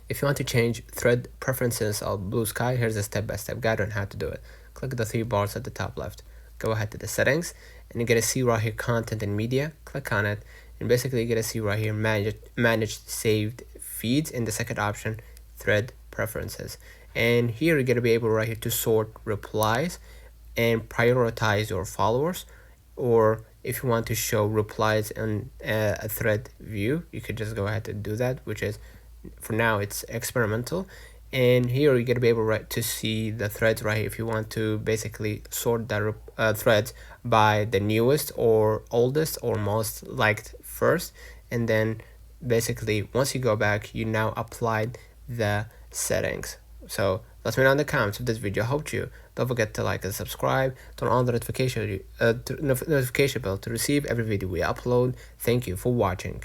If you want to change thread preferences of Bluesky, here's a step-by-step guide on how to do it. Click the three bars at the top left. Go ahead to the settings, and you're gonna see right here content and media. Click on it, and basically you're gonna see right here manage saved feeds. In the second option, thread preferences. And here you're gonna be able right here to sort replies and prioritize your followers, or if you want to show replies in a thread view, you could just go ahead and do that, which is, for now, it's experimental. And here you're gonna be able to see the threads right here. If you want to basically sort the threads by the newest or oldest or most liked first, and then basically once you go back, you now applied the settings. So let me know in the comments if this video helped you. Don't forget to like and subscribe, turn on the notification bell to receive every video we upload. Thank you for watching.